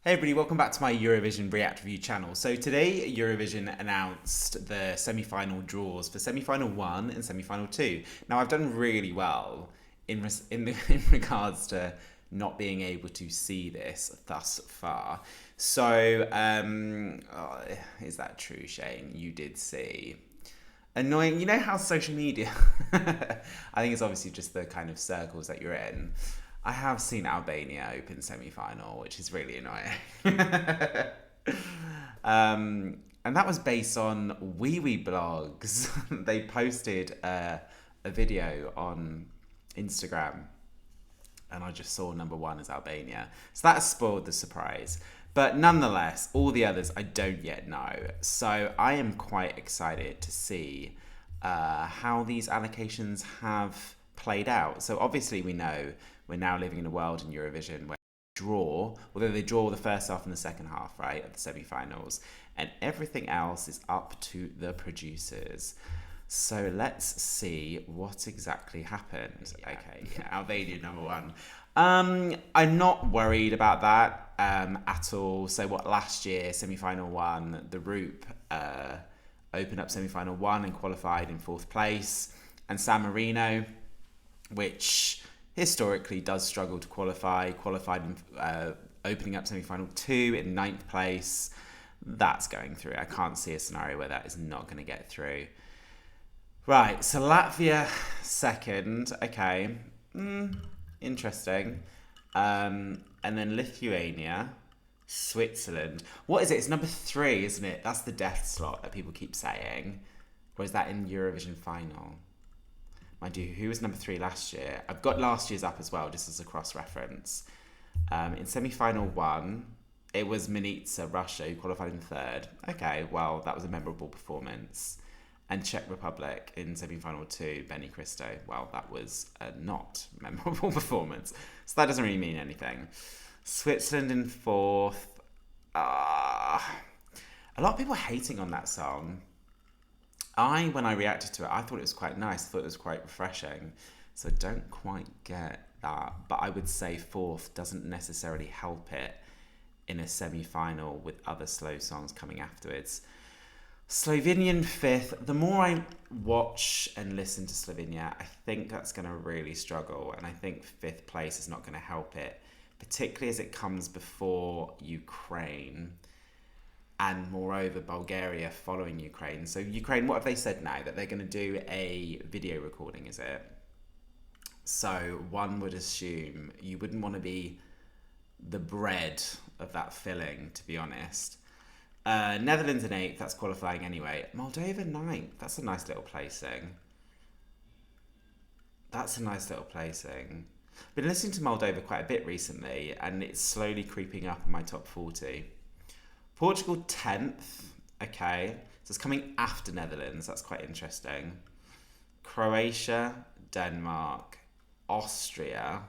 Hey everybody, welcome back to my Eurovision React Review channel. So today Eurovision announced the semi-final draws for semi-final 1 and semi-final 2. Now I've done really well in regards to not being able to see this thus far. So, is that true, Shane? You did see. Annoying. You know how social media, I think it's obviously just the kind of circles that you're in. I have seen Albania open semi-final, which is really annoying. And that was based on Wee Wee blogs. They posted a video on Instagram, and I just saw number one is Albania. So that spoiled the surprise. But nonetheless, all the others I don't yet know. So I am quite excited to see how these allocations have played out. So obviously we know we're now living in a world in Eurovision where they draw the first half and the second half, right, of the semi-finals, and everything else is up to the producers. So let's see what exactly happened. Okay, Albania number one. I'm not worried about that at all. So what, last year, semi-final one, the Roop opened up semi-final one and qualified in 4th place. And San Marino, which historically does struggle to qualified in opening up semi-final 2 in 9th place. That's going through. I can't see a scenario where that is not going to get through. Right, so Latvia second. Okay, interesting. And then Lithuania, Switzerland. What is it? It's number 3, isn't it? That's the death slot that people keep saying. Or is that in Eurovision final? Mind you, who was number 3 last year? I've got last year's up as well, just as a cross-reference. In semi-final 1, it was Monika, Russia, who qualified in 3rd. Okay, well, that was a memorable performance. And Czech Republic in semi-final 2, Benny Cristo. Well, that was a not memorable performance. So that doesn't really mean anything. Switzerland in 4th. A lot of people hating on that song. When I reacted to it, I thought it was quite nice. I thought it was quite refreshing. So I don't quite get that. But I would say 4th doesn't necessarily help it in a semi-final with other slow songs coming afterwards. Slovenian 5th. The more I watch and listen to Slovenia, I think that's going to really struggle. And I think 5th place is not going to help it, particularly as it comes before Ukraine. And moreover, Bulgaria following Ukraine. So Ukraine, what have they said now? That they're going to do a video recording, is it? So one would assume you wouldn't want to be the bread of that filling, to be honest. Netherlands in 8th, that's qualifying anyway. Moldova 9th, that's a nice little placing. Been listening to Moldova quite a bit recently, and it's slowly creeping up in my top 40. Portugal 10th, okay, so it's coming after Netherlands, that's quite interesting. Croatia, Denmark, Austria,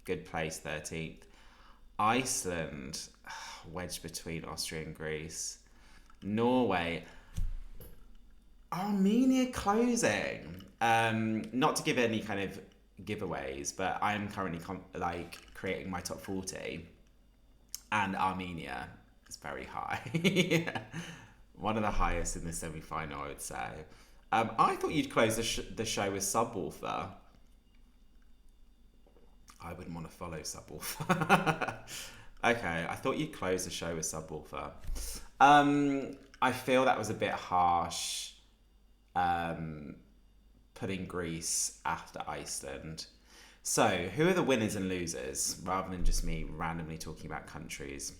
good place, 13th. Iceland, wedged between Austria and Greece. Norway, Armenia closing. Not to give any kind of giveaways, but I am currently creating my top 40, and Armenia is very high. One of the highest in the semi-final, I would say. I thought you'd close the show with Subwoofer. I wouldn't want to follow Subwoofer. Okay, I thought you'd close the show with Subwoofer. I feel that was a bit harsh, putting Greece after Iceland. So, who are the winners and losers, rather than just me randomly talking about countries?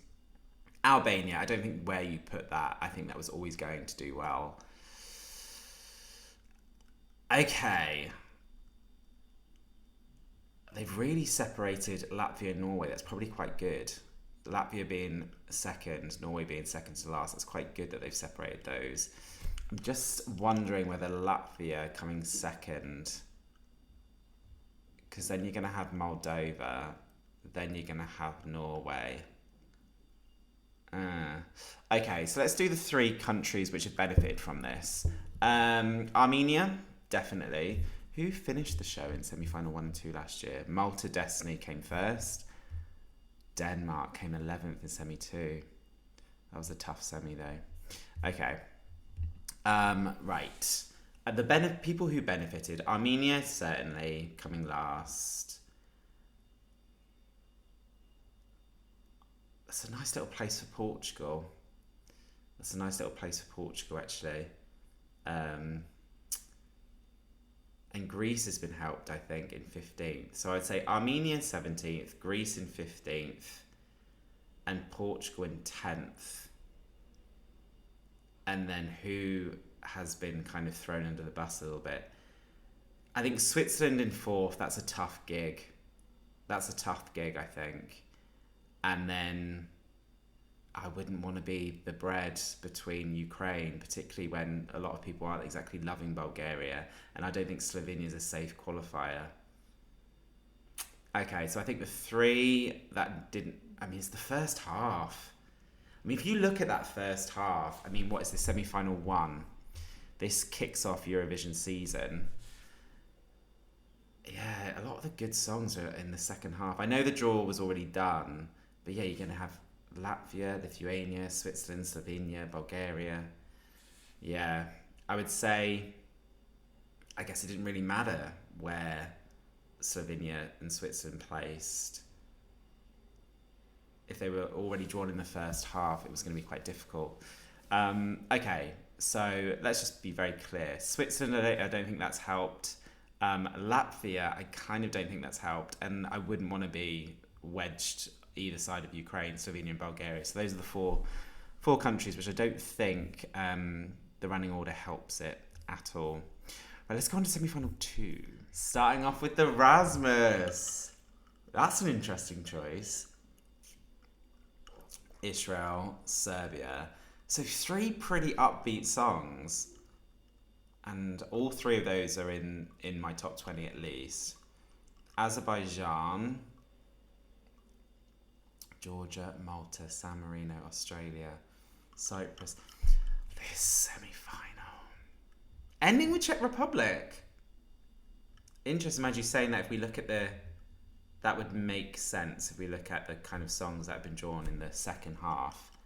Albania, I don't think where you put that. I think that was always going to do well. Okay. They've really separated Latvia and Norway. That's probably quite good. Latvia being second, Norway being second to last. That's quite good that they've separated those. I'm just wondering whether Latvia coming second, because then you're going to have Moldova, then you're going to have Norway. Okay, so let's do the 3 countries which have benefited from this. Armenia, definitely. Who finished the show in semi-final 1 and 2 last year? Malta Destiny came first. Denmark came 11th in semi-2. That was a tough semi though. Okay. Right. The people who benefited, Armenia certainly coming last. That's a nice little place for Portugal. Actually. And Greece has been helped, I think, in 15th. So I'd say Armenia in 17th, Greece in 15th, and Portugal in 10th. And then who has been kind of thrown under the bus a little bit? I think Switzerland in 4th, that's a tough gig. I think. And then I wouldn't want to be the bread between Ukraine, particularly when a lot of people aren't exactly loving Bulgaria, and I don't think Slovenia is a safe qualifier. Okay, so I think the 3 that didn't... I mean, it's the first half. I mean, if you look at that first half, I mean, what is the semi-final 1? This kicks off Eurovision season. Yeah, a lot of the good songs are in the second half. I know the draw was already done, but yeah, you're going to have Latvia, Lithuania, Switzerland, Slovenia, Bulgaria. Yeah, I would say, I guess it didn't really matter where Slovenia and Switzerland placed. If they were already drawn in the first half, it was going to be quite difficult. Okay, so let's just be very clear. Switzerland, I don't think that's helped. Latvia, I kind of don't think that's helped, and I wouldn't want to be wedged either side of Ukraine, Slovenia and Bulgaria. So those are the four countries which I don't think the running order helps it at all. Right, let's go on to semi-final 2. Starting off with the Rasmus. That's an interesting choice. Israel, Serbia. So 3 pretty upbeat songs. And all 3 of those are in my top 20 at least. Azerbaijan, Georgia, Malta, San Marino, Australia, Cyprus. This semi-final. Ending with Czech Republic. Interesting, Maggie, saying that if we look at that would make sense if we look at the kind of songs that have been drawn in the second half.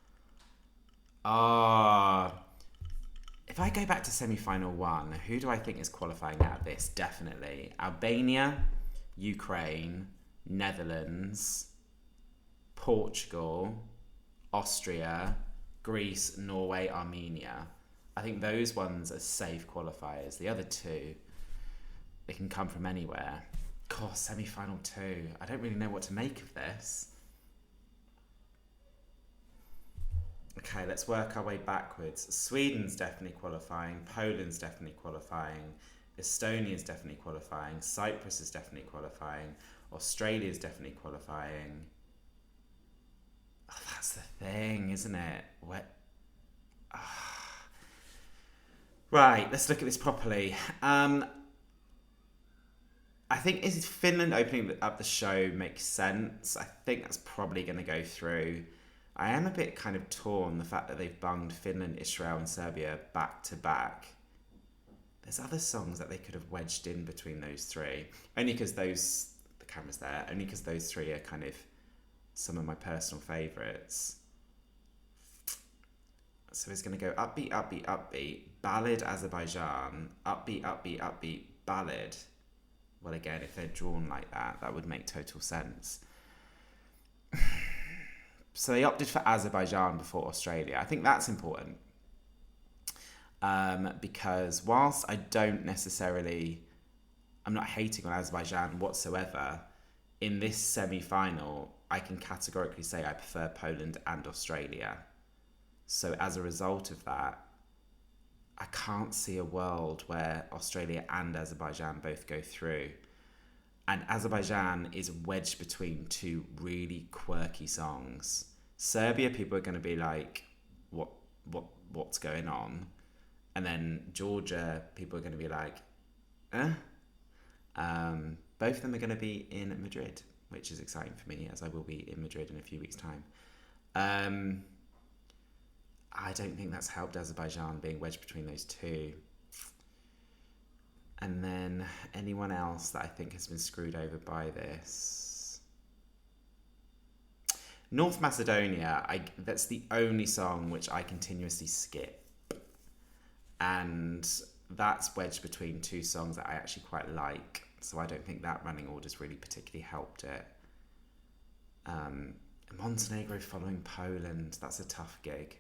If I go back to semi-final 1, who do I think is qualifying out of this? Definitely Albania, Ukraine, Netherlands, Portugal, Austria, Greece, Norway, Armenia. I think those ones are safe qualifiers. The other 2, they can come from anywhere. God, semi-final 2. I don't really know what to make of this. Okay, let's work our way backwards. Sweden's definitely qualifying. Poland's definitely qualifying. Estonia's definitely qualifying. Cyprus is definitely qualifying. Australia's definitely qualifying. Oh, that's the thing, isn't it? Right, let's look at this properly. I think is Finland opening up the show makes sense. I think that's probably going to go through. I am a bit kind of torn, the fact that they've bunged Finland, Israel and Serbia back to back. There's other songs that they could have wedged in between those 3. Only because the camera's there, only because those 3 are kind of some of my personal favourites. So it's going to go upbeat, upbeat, upbeat, ballad Azerbaijan, upbeat, upbeat, upbeat, ballad. Well, again, if they're drawn like that, that would make total sense. So they opted for Azerbaijan before Australia. I think that's important. Because whilst I'm not hating on Azerbaijan whatsoever, in this semi-final, I can categorically say I prefer Poland and Australia. So as a result of that, I can't see a world where Australia and Azerbaijan both go through. And Azerbaijan is wedged between 2 really quirky songs. Serbia, people are going to be like, what's going on? And then Georgia, people are going to be like, eh? Both of them are going to be in Madrid, which is exciting for me, as I will be in Madrid in a few weeks' time. I don't think that's helped Azerbaijan being wedged between those 2. And then anyone else that I think has been screwed over by this? North Macedonia, that's the only song which I continuously skip. And that's wedged between two songs that I actually quite like. So I don't think that running order's really particularly helped it. Montenegro following Poland, that's a tough gig.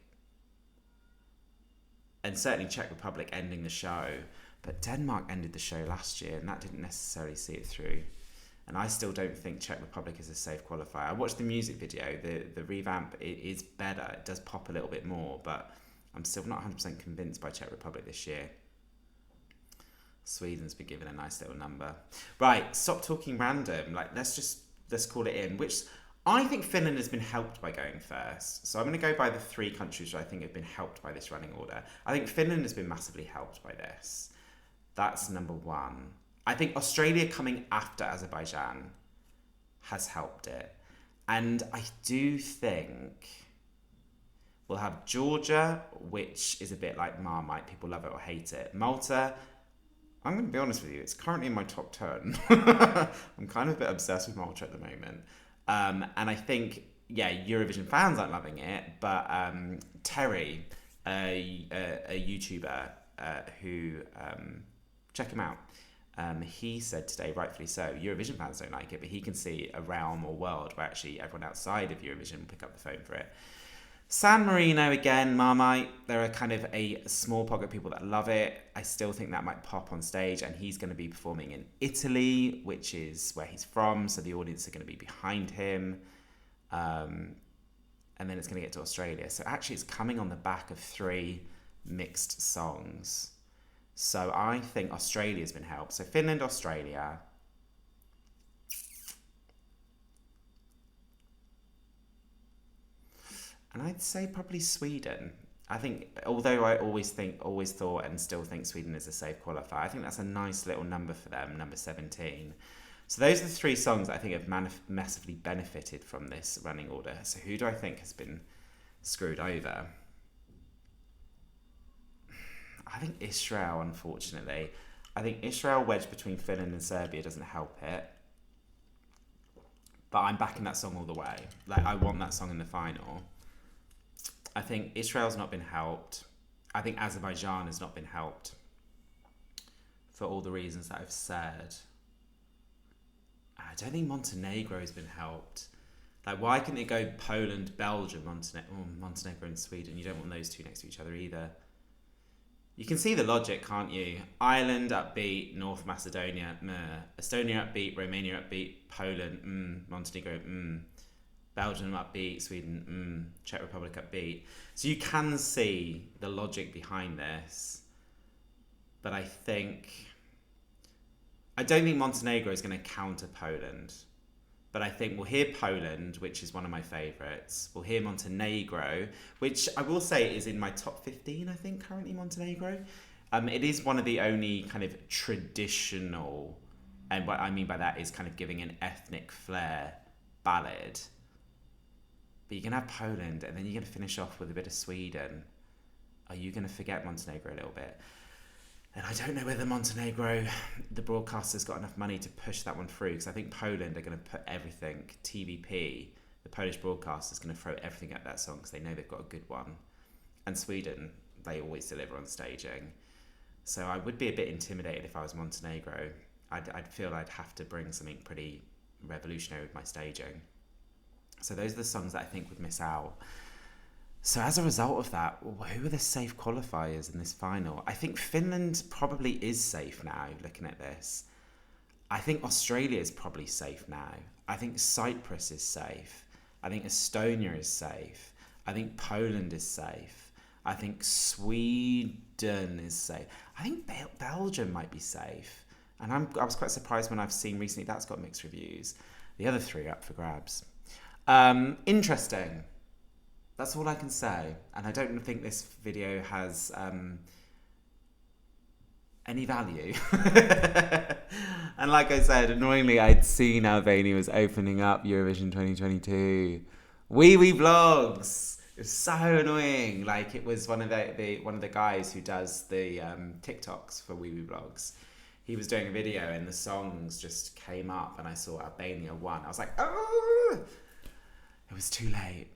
And certainly Czech Republic ending the show. But Denmark ended the show last year and that didn't necessarily see it through. And I still don't think Czech Republic is a safe qualifier. I watched the music video, the revamp, it is better. It does pop a little bit more, but I'm still not 100% convinced by Czech Republic this year. Sweden's been given a nice little number. Right, stop talking random. Let's call it in. Which I think Finland has been helped by going first. So I'm going to go by the three countries which I think have been helped by this running order. I think Finland has been massively helped by this. That's number one. I think Australia coming after Azerbaijan has helped it. And I do think we'll have Georgia, which is a bit like Marmite. People love it or hate it. Malta, I'm going to be honest with you, it's currently in my top 10. I'm kind of a bit obsessed with Malta at the moment. And I think, Eurovision fans aren't loving it, but Terry, a YouTuber who, check him out, he said today, rightfully so, Eurovision fans don't like it, but he can see a realm or world where actually everyone outside of Eurovision will pick up the phone for it. San Marino again, Marmite, there are kind of a small pocket of people that love it. I still think that might pop on stage, and he's going to be performing in Italy, which is where he's from, so the audience are going to be behind him. And then it's going to get to Australia. So actually it's coming on the back of three mixed songs. So I think Australia's been helped. So Finland, Australia. And I'd say probably Sweden. I think, although I always thought and still think Sweden is a safe qualifier, I think that's a nice little number for them, number 17. So those are the three songs that I think have massively benefited from this running order. So who do I think has been screwed over? I think Israel, unfortunately. I think Israel wedged between Finland and Serbia doesn't help it. But I'm backing that song all the way. I want that song in the final. I think Israel's not been helped. I think Azerbaijan has not been helped for all the reasons that I've said. I don't think Montenegro has been helped. Why couldn't it go Poland, Belgium, Montenegro and Sweden? You don't want those two next to each other either. You can see the logic, can't you? Ireland upbeat, North Macedonia, Estonia upbeat, Romania upbeat, Poland, Montenegro, Belgium upbeat, Sweden, Czech Republic upbeat. So you can see the logic behind this. But I don't think Montenegro is going to counter Poland. But I think we'll hear Poland, which is one of my favourites. We'll hear Montenegro, which I will say is in my top 15, I think, currently, Montenegro. It is one of the only kind of traditional, and what I mean by that is kind of giving an ethnic flair ballad. But you're going to have Poland, and then you're going to finish off with a bit of Sweden. Are you going to forget Montenegro a little bit? And I don't know whether Montenegro, the broadcaster's got enough money to push that one through, because I think Poland are going to put everything, TVP, the Polish broadcaster's going to throw everything at that song because they know they've got a good one. And Sweden, they always deliver on staging. So I would be a bit intimidated if I was Montenegro. I'd feel I'd have to bring something pretty revolutionary with my staging. So those are the songs that I think would miss out. So as a result of that, who are the safe qualifiers in this final? I think Finland probably is safe now, looking at this. I think Australia is probably safe now. I think Cyprus is safe. I think Estonia is safe. I think Poland is safe. I think Sweden is safe. I think Belgium might be safe. And I was quite surprised when I've seen recently that's got mixed reviews. The other three are up for grabs. Interesting. That's all I can say. And I don't think this video has any value. And like I said, annoyingly, I'd seen Albania was opening up Eurovision 2022. Wee vlogs. It was so annoying. It was one of the guys who does the TikToks for wee vlogs. He was doing a video and the songs just came up and I saw Albania won. I was like, oh! It was too late.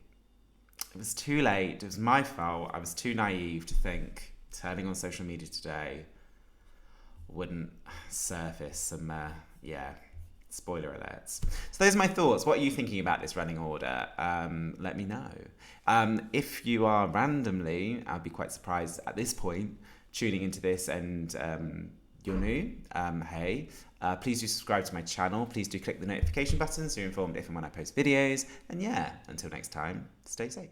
It was too late. It was my fault. I was too naive to think turning on social media today wouldn't surface some, spoiler alerts. So those are my thoughts. What are you thinking about this running order? Let me know. If you are randomly, I'd be quite surprised at this point, tuning into this and you're new, hey, please do subscribe to my channel. Please do click the notification button so you're informed if and when I post videos. And yeah, until next time, stay safe.